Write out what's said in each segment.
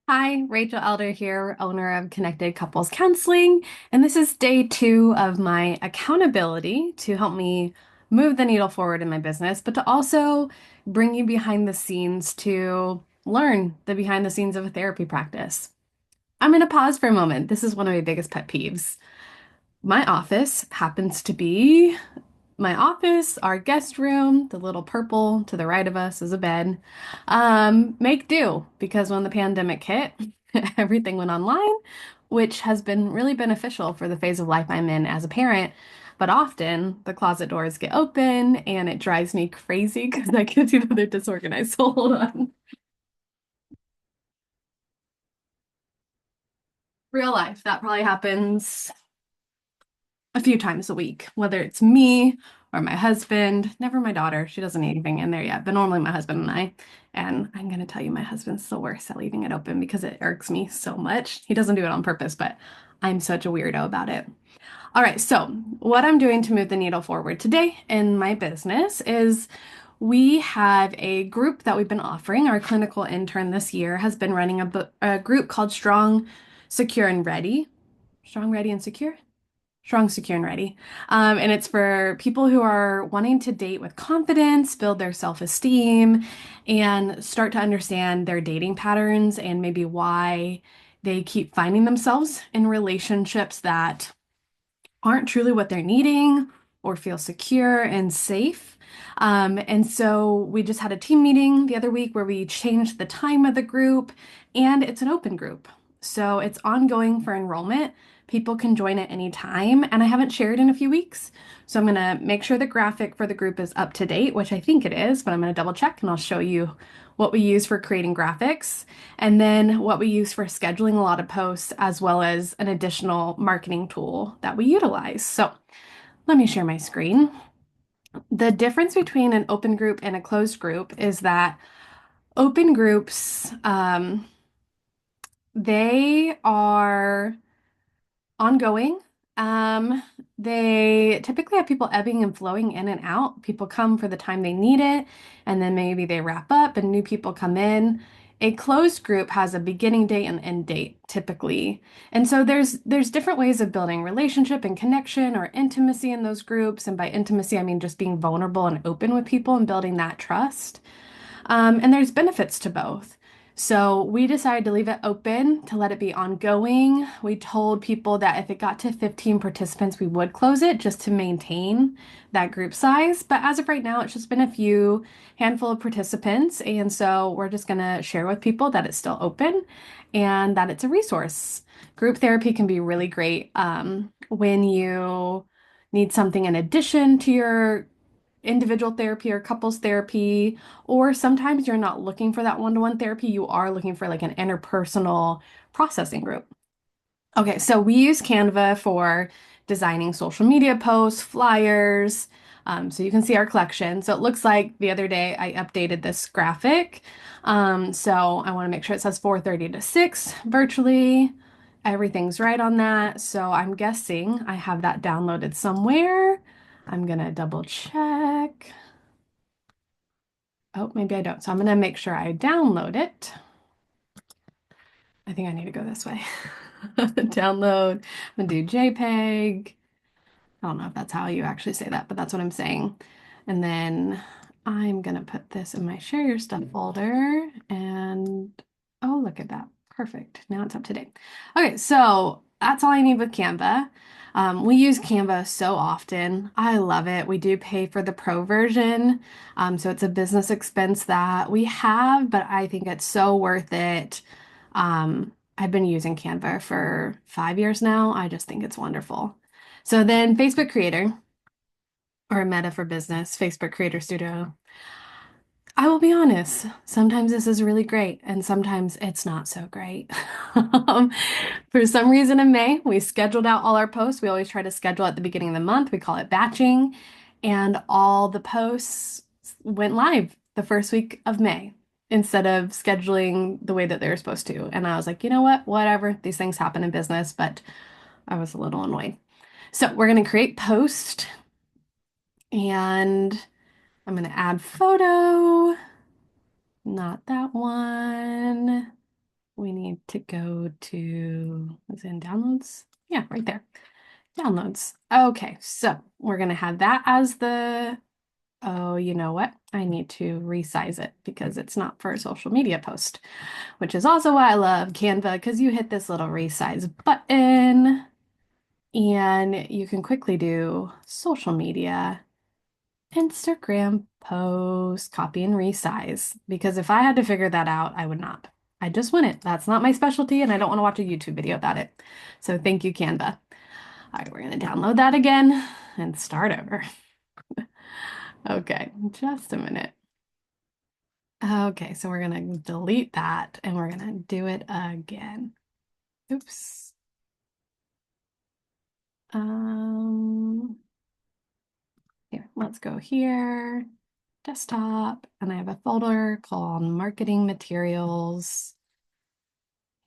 Hi, Rachel Elder here, owner of Connected Couples Counseling, and this is day two of my accountability to help me move the needle forward in my business, but to also bring you behind the scenes to learn the behind the scenes of a therapy practice. I'm going to pause for a moment. This is one of my biggest pet peeves. My office happens to be my office, our guest room, the little purple to the right of us is a bed. Make do because when the pandemic hit, everything went online, which has been really beneficial for the phase of life I'm in as a parent. But often the closet doors get open and it drives me crazy because I can see that they're disorganized. So hold on. Real life, that probably happens a few times a week, whether it's me or my husband, never my daughter. She doesn't need anything in there yet, but normally my husband and I. And I'm going to tell you, my husband's the worst at leaving it open because it irks me so much. He doesn't do it on purpose, but I'm such a weirdo about it. All right, so what I'm doing to move the needle forward today in my business is we have a group that we've been offering. Our clinical intern this year has been running a group called Strong, Secure, and Ready. Strong, Ready, and Secure? Strong, secure, and ready. And it's for people who are wanting to date with confidence, build their self-esteem, and start to understand their dating patterns and maybe why they keep finding themselves in relationships that aren't truly what they're needing or feel secure and safe. And so we just had a team meeting the other week where we changed the time of the group, and it's an open group. So it's ongoing for enrollment. People can join at any time, and I haven't shared in a few weeks. So I'm going to make sure the graphic for the group is up to date, which I think it is, but I'm going to double check and I'll show you what we use for creating graphics and then what we use for scheduling a lot of posts, as well as an additional marketing tool that we utilize. So let me share my screen. The difference between an open group and a closed group is that open groups, they are ongoing. Um, they typically have people ebbing and flowing in and out. People come for the time they need it, and then maybe they wrap up and new people come in. A closed group has a beginning date and end date typically. And so there's different ways of building relationship and connection or intimacy in those groups. And by intimacy, I mean just being vulnerable and open with people and building that trust. And there's benefits to both. So we decided to leave it open to let it be ongoing. We told people that if it got to 15 participants, we would close it just to maintain that group size. But as of right now, it's just been a few handful of participants. And so we're just going to share with people that it's still open and that it's a resource. Group therapy can be really great when you need something in addition to your individual therapy or couples therapy, or sometimes you're not looking for that one-to-one therapy, you are looking for like an interpersonal processing group. Okay, so we use Canva for designing social media posts, flyers, so you can see our collection. So it looks like the other day I updated this graphic. So I want to make sure it says 4:30 to 6 virtually. Everything's right on that. So I'm guessing I have that downloaded somewhere. I'm gonna double check. Oh, maybe I don't. So I'm gonna make sure I download it. I think I need to go this way. Download. I'm gonna do JPEG. I don't know if that's how you actually say that, but that's what I'm saying. And then I'm gonna put this in my share your stuff folder and oh, look at that. Perfect. Now it's up to date. Okay, so that's all I need with Canva. We use Canva so often. I love it. We do pay for the pro version. So it's a business expense that we have, but I think it's so worth it. I've been using Canva for 5 years now. I just think it's wonderful. So then Facebook Creator or Meta for Business, Facebook Creator Studio. I will be honest, sometimes this is really great and sometimes it's not so great. Um, for some reason in May, we scheduled out all our posts. We always try to schedule at the beginning of the month. We call it batching. And all the posts went live the first week of May instead of scheduling the way that they were supposed to. And I was like, you know what? Whatever. These things happen in business, but I was a little annoyed. So we're going to create post and I'm going to add photo, not that one. we need to go to, is it in downloads? Yeah, right there. Downloads. Okay, so we're gonna have that as the, oh, you know what? I need to resize it because it's not for a social media post, which is also why I love Canva, because you hit this little resize button and you can quickly do social media, Instagram post, copy and resize. Because if I had to figure that out, I would not. I just wouldn't. That's not my specialty, and I don't want to watch a YouTube video about it. So thank you, Canva. All right, we're going to download that again and start over. Okay, just a minute. Okay, so we're going to delete that and we're going to do it again. Oops. Here, let's go here, desktop, and I have a folder called marketing materials,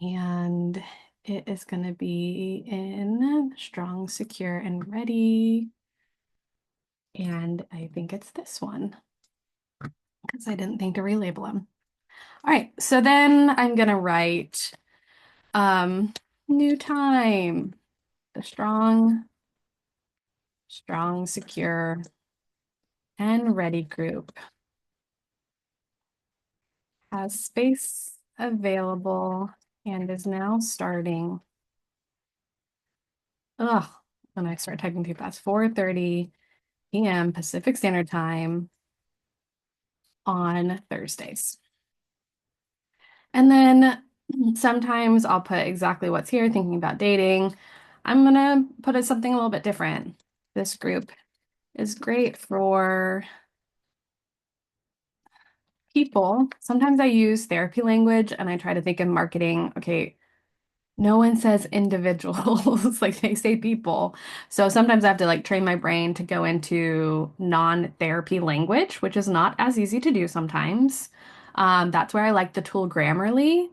and it is going to be in strong, secure, and ready. And I think it's this one because I didn't think to relabel them. All right, so then I'm going to write new time, the strong, secure, and ready group has space available and is now starting. Ugh, when I start typing too fast, 4:30 p.m. Pacific Standard Time on Thursdays. And then sometimes I'll put exactly what's here, thinking about dating. I'm gonna put it something a little bit different. This group is great for people. Sometimes I use therapy language and I try to think in marketing. Okay, no one says individuals, like they say people. So sometimes I have to like train my brain to go into non-therapy language, which is not as easy to do sometimes. That's where I like the tool Grammarly.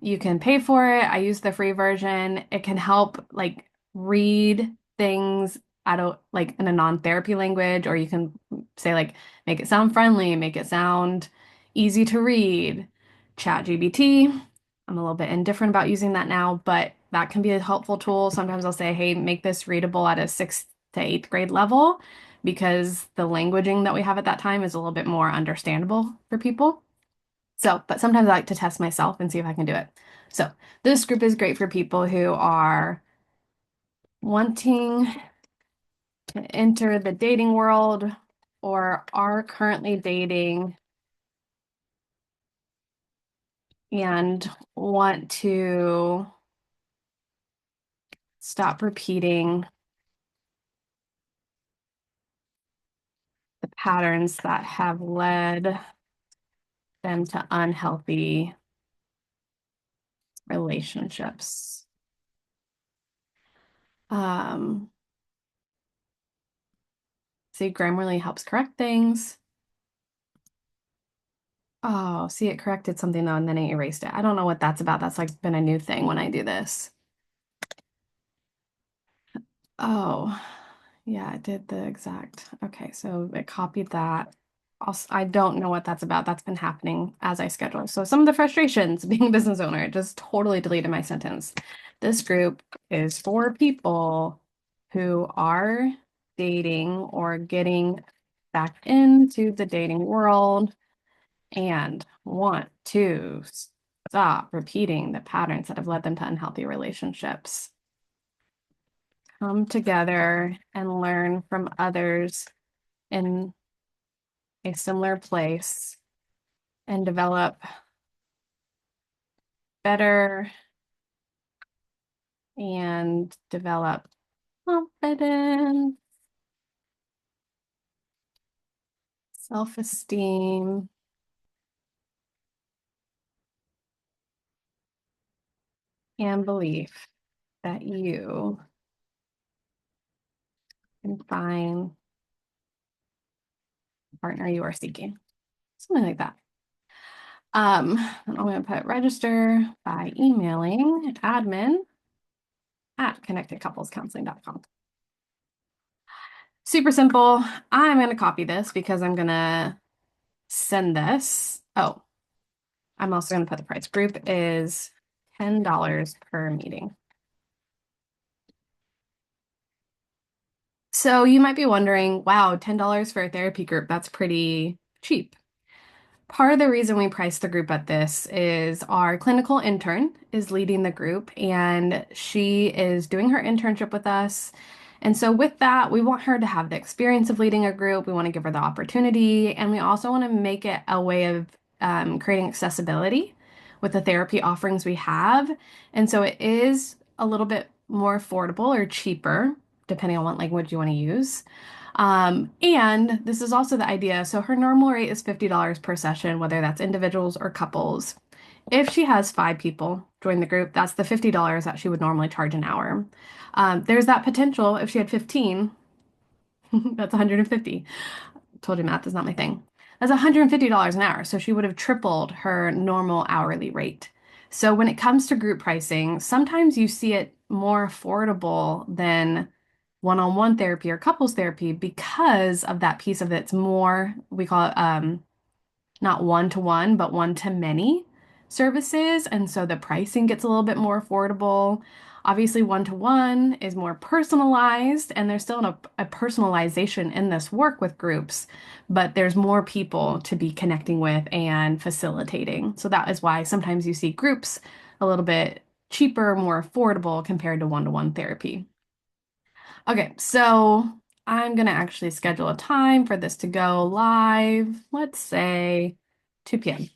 You can pay for it. I use the free version. It can help like read things out of like in a non-therapy language, or you can say like make it sound friendly, make it sound easy to read. ChatGPT. I'm a little bit indifferent about using that now, but that can be a helpful tool. Sometimes I'll say, hey, make this readable at a sixth to eighth grade level because the languaging that we have at that time is a little bit more understandable for people. So, but sometimes I like to test myself and see if I can do it. So, this group is great for people who are wanting to enter the dating world or are currently dating and want to stop repeating the patterns that have led them to unhealthy relationships. Um, See, Grammarly helps correct things. Oh, see, it corrected something though, and then it erased it. I don't know what that's about. That's like been a new thing when I do this. Oh, yeah, it did the exact. Okay, so it copied that. Also, I don't know what that's about. That's been happening as I schedule. So some of the frustrations being a business owner, it just totally deleted my sentence. This group is for people who are dating or getting back into the dating world and want to stop repeating the patterns that have led them to unhealthy relationships. Come together and learn from others in a similar place and develop better and develop confidence, self-esteem, and belief that you can find the partner you are seeking. Something like that. And I'm going to put register by emailing admin@connectedcouplescounseling.com. Super simple. I'm going to copy this because I'm going to send this. Oh, I'm also going to put the price. Group is $10 per meeting. So you might be wondering, wow, $10 for a therapy group, that's pretty cheap. Part of the reason we price the group at this is our clinical intern is leading the group and she is doing her internship with us. And so, with that, we want her to have the experience of leading a group. We want to give her the opportunity, and we also want to make it a way of creating accessibility with the therapy offerings we have. And so, it is a little bit more affordable or cheaper, depending on what language you want to use. And this is also the idea. So her normal rate is $50 per session, whether that's individuals or couples. If she has 5 people join the group, that's the $50 that she would normally charge an hour. There's that potential if she had 15, that's 150. Told you math is not my thing. That's $150 an hour. So she would have tripled her normal hourly rate. So when it comes to group pricing, sometimes you see it more affordable than one-on-one therapy or couples therapy because of that piece of it. It's more, we call it not one-to-one, but one-to-many services. And so the pricing gets a little bit more affordable. Obviously, one-to-one is more personalized, and there's still a personalization in this work with groups, but there's more people to be connecting with and facilitating. So that is why sometimes you see groups a little bit cheaper, more affordable compared to one-to-one therapy. Okay, so I'm gonna actually schedule a time for this to go live. Let's say 2 p.m.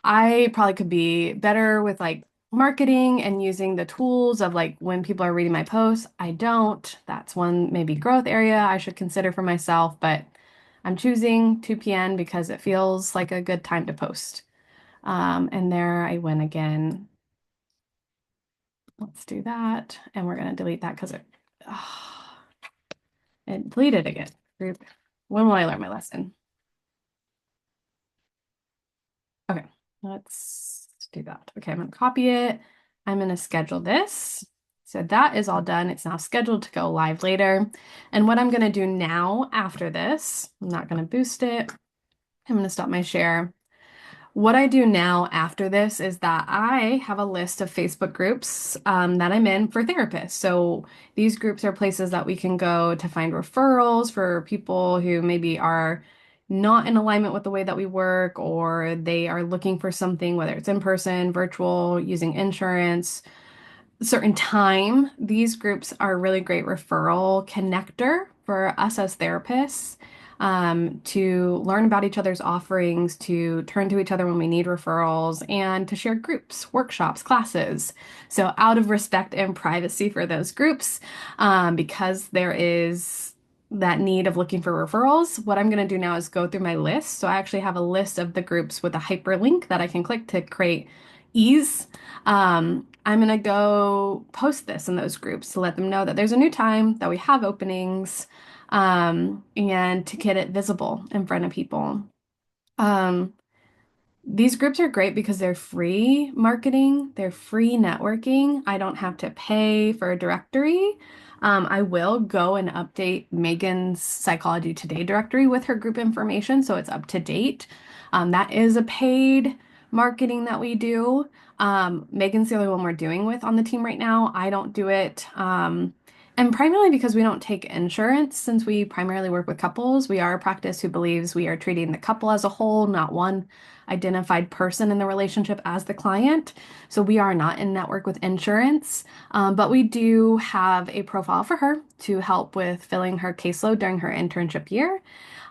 I probably could be better with like marketing and using the tools of like when people are reading my posts. I don't. That's one maybe growth area I should consider for myself, but I'm choosing 2 p.m. because it feels like a good time to post. And there I went again. Let's do that. And we're gonna delete that because it deleted again. Group. When will I learn my lesson? Okay, let's do that. Okay, I'm gonna copy it. I'm gonna schedule this. So that is all done. It's now scheduled to go live later. And what I'm gonna do now after this, I'm not gonna boost it. I'm gonna stop my share. What I do now after this is that I have a list of Facebook groups that I'm in for therapists. So these groups are places that we can go to find referrals for people who maybe are not in alignment with the way that we work, or they are looking for something, whether it's in person, virtual, using insurance, certain time. These groups are a really great referral connector for us as therapists to learn about each other's offerings, to turn to each other when we need referrals, and to share groups, workshops, classes. So, out of respect and privacy for those groups, because there is that need of looking for referrals, what I'm going to do now is go through my list. So, I actually have a list of the groups with a hyperlink that I can click to create ease. I'm gonna go post this in those groups to let them know that there's a new time, that we have openings, and to get it visible in front of people. Um, these groups are great because they're free marketing, they're free networking. I don't have to pay for a directory. I will go and update Megan's Psychology Today directory with her group information so it's up to date. That is a paid marketing that we do. Megan's the only one we're doing with on the team right now. I don't do it. And primarily because we don't take insurance, since we primarily work with couples, we are a practice who believes we are treating the couple as a whole, not one identified person in the relationship as the client. So we are not in network with insurance, but we do have a profile for her to help with filling her caseload during her internship year.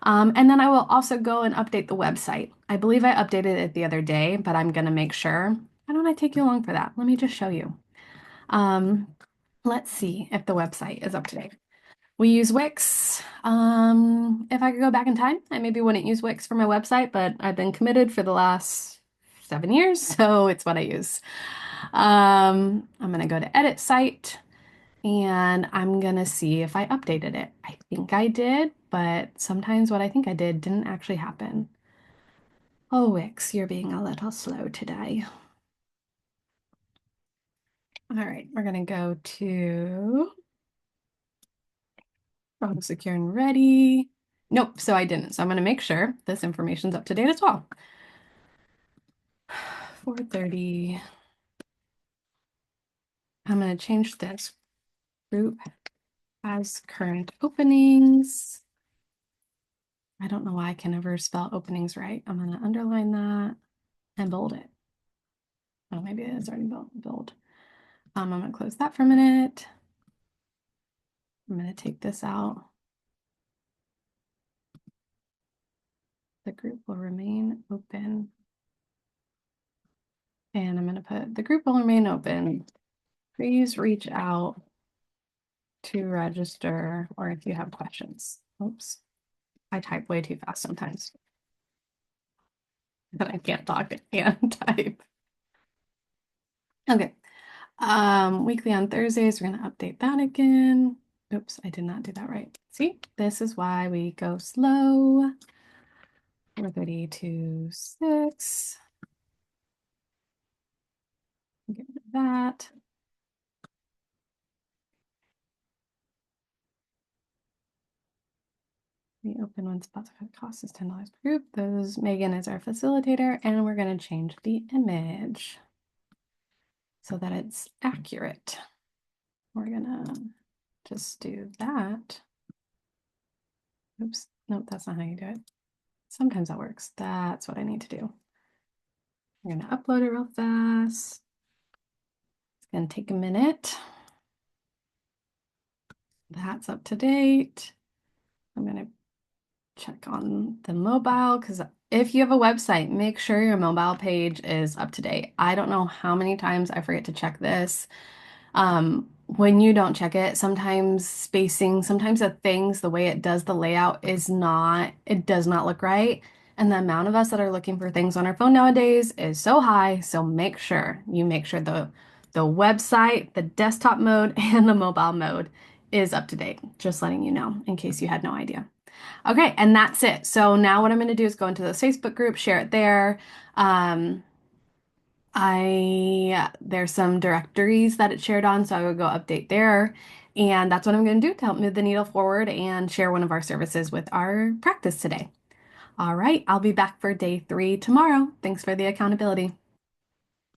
And then I will also go and update the website. I believe I updated it the other day, but I'm going to make sure. Why don't I take you along for that? Let me just show you. Um, let's see if the website is up to date. We use Wix. If I could go back in time, I maybe wouldn't use Wix for my website, but I've been committed for the last 7 years, so it's what I use. I'm gonna go to edit site and I'm gonna see if I updated it. I think I did, but sometimes what I think I did didn't actually happen. Oh, Wix, you're being a little slow today. All right, we're gonna go to Rob secure and ready. Nope, so I didn't. So I'm going to make sure this information's up to date as well. 4:30. I'm going to change this group as current openings. I don't know why I can never spell openings right. I'm going to underline that and bold it. Oh, maybe it is already bold. I'm going to close that for a minute. I'm going to take this out. The group will remain open. And I'm going to put the group will remain open. Please reach out to register or if you have questions. Oops, I type way too fast sometimes. But I can't talk and type. Okay. Weekly on Thursdays, we're gonna update that again. Oops, I did not do that right. See, this is why we go slow. 4:30 to 6. Get rid of that. We open one spot, the cost is $10 per group. Megan is our facilitator, and we're gonna change the image so that it's accurate. We're gonna just do that. Oops, nope, that's not how you do it. Sometimes that works. That's what I need to do. We're gonna upload it real fast. It's gonna take a minute. That's up to date. I'm gonna check on the mobile because if you have a website, make sure your mobile page is up to date. I don't know how many times I forget to check this. When you don't check it, sometimes spacing, sometimes the things, the way it does the layout it does not look right. And the amount of us that are looking for things on our phone nowadays is so high. So make sure the website, the desktop mode, and the mobile mode is up to date. Just letting you know in case you had no idea. Okay, and that's it. So now what I'm going to do is go into the Facebook group, share it there. There's some directories that it shared on, so I would go update there. And that's what I'm going to do to help move the needle forward and share one of our services with our practice today. All right, I'll be back for day 3 tomorrow. Thanks for the accountability.